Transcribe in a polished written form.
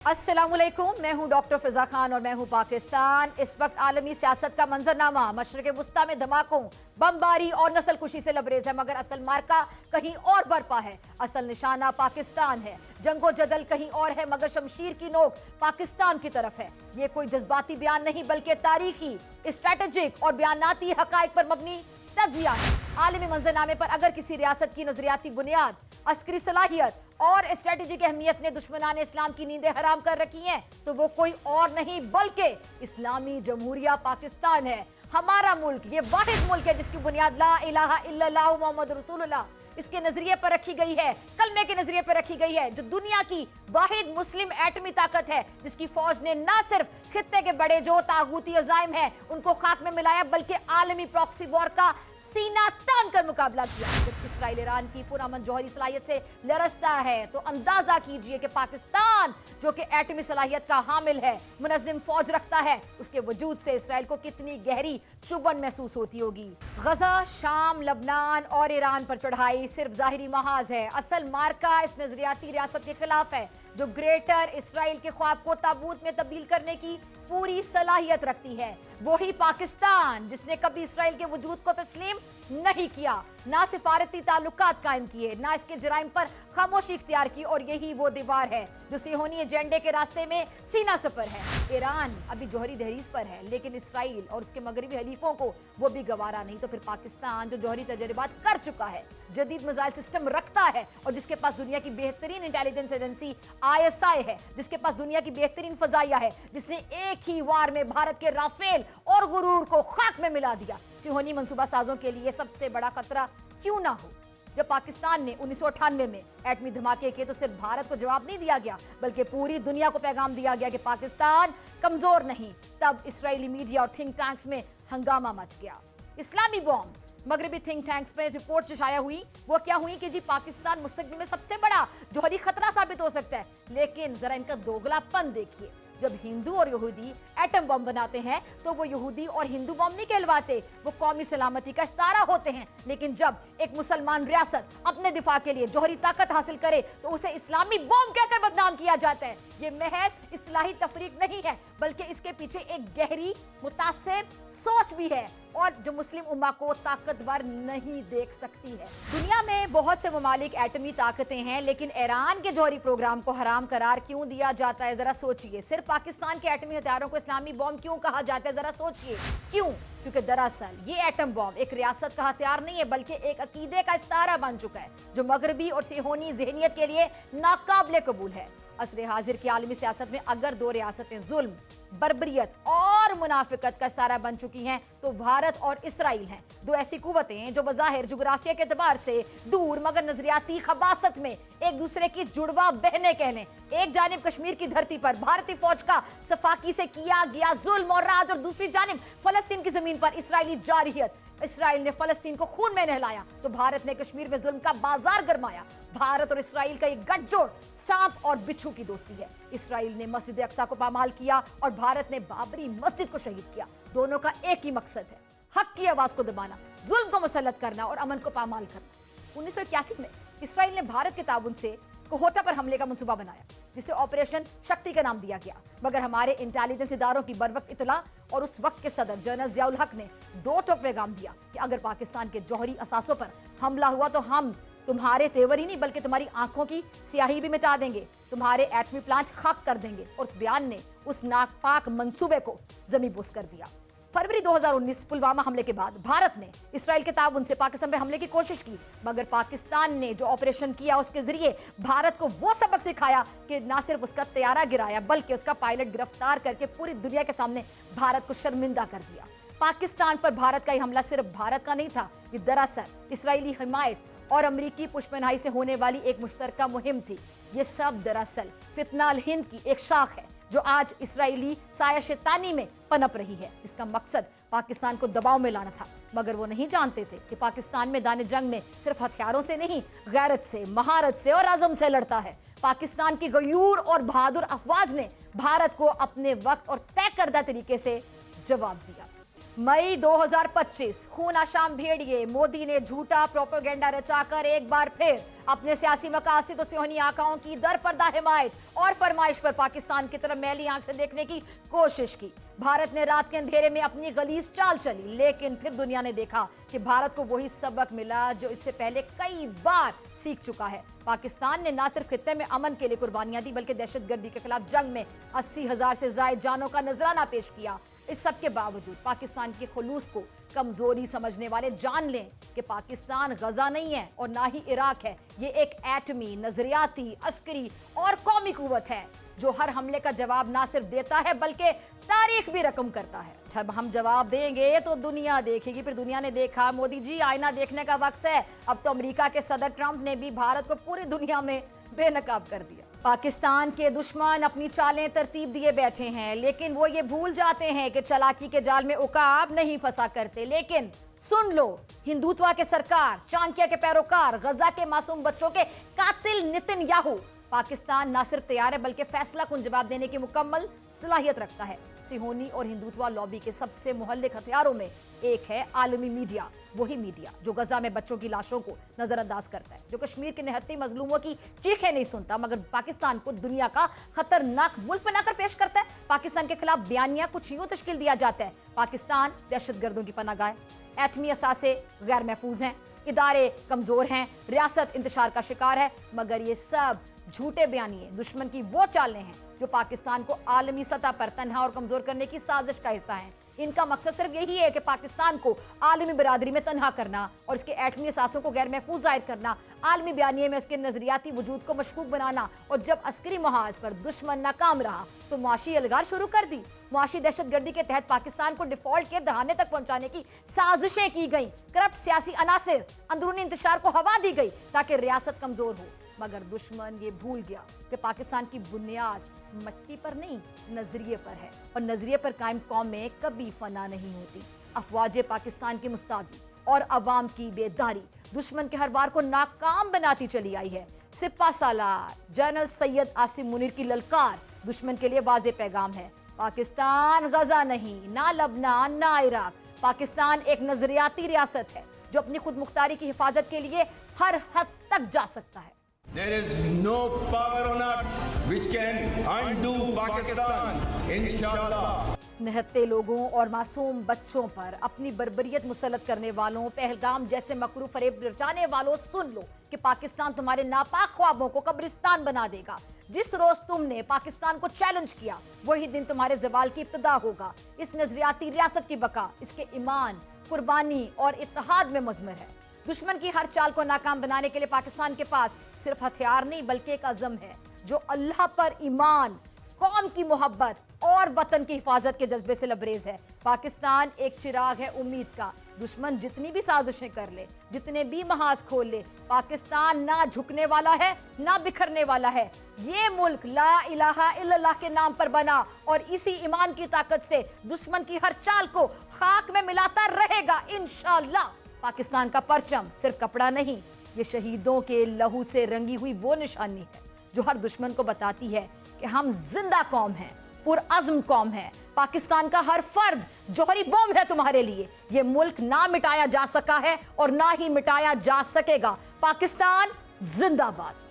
अस्सलाम वालेकुम, मैं हूं डॉक्टर फिजा खान और मैं हूं पाकिस्तान। इस वक्त आलमी सियासत का मंजरनामा मशरक़ वुस्ता में धमाकों, बमबारी और नस्ल कुशी से लबरेज है, मगर असल मार्का कहीं और बरपा है। असल निशाना पाकिस्तान है। जंगो जदल कहीं और है, मगर शमशीर की नोक पाकिस्तान की तरफ है। ये कोई जज्बाती बयान नहीं बल्कि तारीखी, स्ट्रेटेजिक और बयानाती हकाइक पर मबनी तज्जिया है। आलमी मंजरनामे पर अगर किसी रियासत की नजरियाती बुनियाद, अस्करी सलाहियत और स्ट्रेटेजिक अहमियत ने दुश्मनान इस्लाम की नींदें हराम कर रखी हैं, तो वो कोई और नहीं बल्कि इस्लामी जमहूरिया पाकिस्तान है। हमारा मुल्क ये वाहिद मुल्क है जिसकी बुनियाद ला इलाहा इल्लल्लाहु मुहम्मद रसूलुल्लाह इसके नजरिए पर रखी गई है, कलमे के नजरिए पर रखी गई है, जो दुनिया की वाहिद मुस्लिम एटमी ताकत है, जिसकी फौज ने न सिर्फ खित्ते के बड़े जो तागूती अजाइम हैं उनको खाक में मिलाया, बल्कि आलमी प्रॉक्सी वॉर का सीना तान कर मुकाबला किया। जब इसराइल ईरान की पुरअमन जौहरी सलाहियत से लरसता है, तो अंदाजा कीजिए कि पाकिस्तान जो कि एटमी सलाहियत का हामिल है, मुनज़्ज़िम फौज रखता है, उसके वजूद से इसराइल को कितनी गहरी चुभन महसूस होती होगी। गजा, शाम, लबनान और ईरान पर चढ़ाई सिर्फ जाहिरी महाज है। असल मार्का इस नजरियाती रियासत के खिलाफ है जो ग्रेटर इसराइल के ख्वाब को ताबूत में तब्दील करने की पूरी सलाहियत रखती है। वही पाकिस्तान जिसने कभी इसराइल के वजूद को तस्लीम नहीं किया, ना सिफारती ताल्लुकात कायम किए, ना इसके जराइम पर खामोशी इख्तियार की, और यही वो दीवार है जो सिहोनी एजेंडे के रास्ते में सीना सफर है। ईरान अभी जौहरी दहलीज पर है, लेकिन इसराइल और उसके मगरबी हलीफों को वो भी गवारा नहीं। तो फिर पाकिस्तान जो जौहरी तजर्बात कर चुका है, जदीद मिसाइल सिस्टम रखता है, और जिसके पास दुनिया की बेहतरीन इंटेलिजेंस एजेंसी ISI है, जिसके पास दुनिया की बेहतरीन फजाइया है, जिसने एक ही वार में भारत के राफेल और गुरूर को खाक में मिला दिया, सिहोनी मंसूबा साजों के लिए सबसे बड़ा खतरा क्यों ना हो। जब पाकिस्तान ने 1998 में एटमी धमाके किए, तो सिर्फ भारत को जवाब नहीं दिया गया, बल्कि पूरी दुनिया को पैगाम दिया गया कि पाकिस्तान कमजोर नहीं। तब इसराइली मीडिया और थिंक टैंक्स में हंगामा मच गया। इस्लामी बॉम्ब, मगरबी थिंक टैंक्स पे रिपोर्ट्स जो शाया हुई वो क्या हुई कि जी पाकिस्तान मुस्तकबिल में सबसे बड़ा जौहरी खतरा साबित हो सकता है। लेकिन जरा इनका दोगलापन देखिए, जब हिंदू और यहूदी एटम बम बनाते हैं तो वो यहूदी और हिंदू बम नहीं कहलवाते, वो कौमी सलामती का इस्तारा होते हैं। लेकिन जब एक मुसलमान रियासत अपने दिफा के लिए जौहरी ताकत हासिल करे तो उसे इस्लामी बम कहकर बदनाम किया जाता है। ये महज इस्तिलाही तफरीक नहीं है, बल्कि इसके पीछे एक गहरी मुतासिब सोच भी है, और जो मुस्लिम उम्मा को ताकतवर नहीं देख सकती है। दुनिया में बहुत से ममालिक एटमी ताकतें हैं, लेकिन ईरान के जौहरी प्रोग्राम को हराम करार क्यों दिया जाता है, जरा सोचिए। सिर्फ पाकिस्तान के एटमी हथियारों को इस्लामी बॉम्ब क्यों कहा जाता है, जरा सोचिए क्यों। क्योंकि दरअसल ये एटम बॉम्ब एक रियासत का हथियार नहीं है, बल्कि एक अकीदे का इस्तारा बन चुका है, जो मगरबी और सिहोनी ज़हनियत के लिए नाकाबिले कबूल है। असर हाजिर की आलमी सियासत में अगर दो रियासतें जुल्म, बर्बरियत और मुनाफिकत का इस्तारा बन चुकी हैं, तो भारत और इसराइल हैं। दो ऐसी कुव्वतें जो बज़ाहिर जुग्राफिया के एतबार से दूर, मगर नजरियाती खबासत में एक दूसरे की जुड़वा बहनें कह लें। एक जानिब कश्मीर की धरती पर भारतीय फौज का सफाकी से किया गया जुल्म और राज, और दूसरी जानिब फलस्तीन की जमीन पर इसराइली जारहियत। इसराइल ने फलस्तीन को खून में नहलाया, तो भारत ने कश्मीर में जुल्म का बाजार गरमाया। भारत और इसराइल का एक गठजोड़ सांप और बिच्छू की दोस्ती है। इसराइल ने मस्जिद अक्सा को पामाल किया और भारत ने बाबरी मस्जिद को शहीद किया। दोनों का एक ही मकसद है, हक की आवाज को दबाना, जुल्म को मुसल्लत करना और अमन को पामाल करना। 1981 में इसराइल ने भारत के ताउन से कोहोटा पर हमले का मंसूबा बनाया, जिसे ऑपरेशन शक्ति का नाम दिया गया। मगर हमारे इंटेलिजेंस इदारों की बरवक्त इतला और उस वक्त के सदर जनरल जियाउल हक ने दो टोक पैगाम दिया कि अगर पाकिस्तान के जौहरी असासों पर हमला हुआ तो हम तुम्हारे तेवर ही नहीं बल्कि तुम्हारी आंखों की स्याही भी मिटा देंगे, तुम्हारे एटमी प्लांट खाक कर देंगे। और उस बयान ने उस नापाक मंसूबे को ज़मीबोस कर दिया। फरवरी 2019 पुलवामा हमले के बाद भारत ने इसराइल के ताउन से पाकिस्तान पे हमले की कोशिश की, मगर पाकिस्तान ने जो ऑपरेशन किया उसके जरिए भारत को वो सबक सिखाया कि ना सिर्फ उसका तैयारा गिराया, बल्कि उसका पायलट गिरफ्तार करके पूरी दुनिया के सामने भारत को शर्मिंदा कर दिया। पाकिस्तान पर भारत का ये हमला सिर्फ भारत का नहीं था, ये दरअसल इसराइली हिमायत और अमरीकी पुष्पनाही से होने वाली एक मुश्तरका मुहिम थी। ये सब दरअसल फितना अल हिंद की एक शाख है, जो आज इसराइली साया शैतानी में पनप रही है, जिसका मकसद पाकिस्तान को दबाव में लाना था। मगर वो नहीं जानते थे कि पाकिस्तान मैदान जंग में सिर्फ हथियारों से नहीं, गैरत से, महारत से और आज़म से लड़ता है। पाकिस्तान की गयूर और बहादुर अफवाज ने भारत को अपने वक्त और तय करदा तरीके से जवाब दिया। मई 2025 खून आशाम भेड़िए मोदी ने झूठा प्रोपेगेंडा रचाकर एक बार फिर अपने सियासी मकासद और सियोनी आकाओं की दरपर्दा हिमायत और फरमाइश पर पाकिस्तान की तरफ मैली आंख से देखने की कोशिश की। भारत ने रात के अंधेरे में अपनी गलीज चाल चली, लेकिन फिर दुनिया ने देखा कि भारत को वही सबक मिला जो इससे पहले कई बार सीख चुका है। पाकिस्तान ने न सिर्फ खित्ते में अमन के लिए कुर्बानियां दी, बल्कि दहशतगर्दी के खिलाफ जंग में 80,000 से ज्यादा जानों का नजराना पेश किया। इस सब के बावजूद पाकिस्तान के खुलूस को कमजोरी समझने वाले जान लें कि पाकिस्तान गजा नहीं है और ना ही इराक है। ये एक एटमी, नजरियाती, अस्करी और कौमी कुव्वत है जो हर हमले का जवाब ना सिर्फ देता है बल्कि तारीख भी रकम करता है। जब हम जवाब देंगे तो दुनिया देखेगी। फिर दुनिया ने देखा, मोदी जी आईना देखने का वक्त है। अब तो अमेरिका के सदर ट्रंप ने भी भारत को पूरी दुनिया में बेनकाब कर दिया। पाकिस्तान के दुश्मन अपनी चालें तरतीब दिए बैठे हैं, लेकिन वो ये भूल जाते हैं कि चालाकी के जाल में उकाब नहीं फंसा करते। लेकिन सुन लो, हिंदुत्व के सरकार, चाणक्य के पैरोकार, गजा के मासूम बच्चों के कातिल नेतन्याहू, पाकिस्तान न सिर्फ तैयार है बल्कि फैसला कुन जवाब देने की मुकम्मल सलाहियत रखता है। सिहोनी और हिंदुत्व लॉबी के सबसे मुहल्लिक हथियारों में एक है आलमी मीडिया। वही मीडिया जो गजा में बच्चों की लाशों को नजरअंदाज करता है, जो कश्मीर के निहत्थे मजलूमों की चीखें नहीं सुनता मगर पाकिस्तान को दुनिया का खतरनाक मुल्क बनाकर पेश करता है। पाकिस्तान के खिलाफ बयानिया कुछ यूं तश्कील दिया जाता है, पाकिस्तान दहशतगर्दों की पनाह है, एटमी असासे गैर महफूज हैं, इदारे कमजोर हैं, रियासत इंतशार का शिकार है। मगर ये सब झूठे बयानिए दुश्मन की वो चालें हैं जो पाकिस्तान को आलमी सतह पर तन्हा और कमजोर करने की साजिश का हिस्सा है। इनका मकसद सिर्फ यही है कि पाकिस्तान को आलमी बरादरी में तन्हा करना और इसके एटमी असासों को गैर महफूज जाहिर करना, आलमी बयानिए में उसके नजरियाती वजूद को मशकूक बनाना। और जब अस्करी महाज पर दुश्मन नाकाम रहा तो मुआशी अलगार शुरू कर दी। मुआशी दहशतगर्दी के तहत पाकिस्तान को डिफॉल्ट के दहाने तक पहुंचाने की साजिशें की गई। करप्ट सियासी अनासिर, अंदरूनी इंतशार को हवा दी गई ताकि रियासत कमजोर हो। मगर दुश्मन ये भूल गया कि पाकिस्तान की बुनियाद मट्टी पर नहीं, नजरिए पर है, और नजरिए पर कायम कौम में कभी फना नहीं होती। अफवाज पाकिस्तान की मुस्तादी और अवाम की बेदारी दुश्मन के हर वार को नाकाम बनाती चली आई है। सिपा सालार जनरल सैयद आसिम मुनीर की ललकार दुश्मन के लिए वाज़ेह पैगाम है। पाकिस्तान गजा नहीं, ना लबनान, ना इराक। पाकिस्तान एक नजरियाती रियासत है जो अपनी खुद मुख्तारी की हिफाजत के लिए हर हद तक जा सकता है। There is no power on earth which can undo Pakistan, inshallah. निहत्ते लोगों और मासूम बच्चों पर अपनी बर्बरियत मुसल्लत करने वालों, पहलगाम जैसे मकरू फरेब रचाने वालों, सुन लो कि पाकिस्तान तुम्हारे नापाक ख्वाबों को कब्रिस्तान बना देगा। जिस रोज तुमने पाकिस्तान को चैलेंज किया वही दिन तुम्हारे ज़वाल की इब्तिदा होगा। इस नजरियाती रियासत की बका इसके ईमान, कुर्बानी और इत्तेहाद में मुज़मर है। दुश्मन की हर चाल को नाकाम बनाने के लिए पाकिस्तान के पास सिर्फ हथियार नहीं बल्कि एक अज़म है जो अल्लाह पर ईमान, कौम की मोहब्बत और वतन की हिफाजत के जज्बे से लबरेज है। पाकिस्तान एक चिराग है उम्मीद का। दुश्मन जितनी भी साजिशें कर ले, जितने भी महाज खोल ले, पाकिस्तान ना झुकने वाला है ना बिखरने वाला है। ये मुल्क ला इलाहा इल्लल्लाह के नाम पर बना और इसी ईमान की ताकत से दुश्मन की हर चाल को खाक में मिलाता रहेगा इंशाअल्लाह। पाकिस्तान का परचम सिर्फ कपड़ा नहीं, ये शहीदों के लहू से रंगी हुई वो निशानी है जो हर दुश्मन को बताती है कि हम जिंदा कौम हैं, पुरअज़्म कौम है। पाकिस्तान का हर फर्द जौहरी बम है तुम्हारे लिए। ये मुल्क ना मिटाया जा सका है और ना ही मिटाया जा सकेगा। पाकिस्तान जिंदाबाद।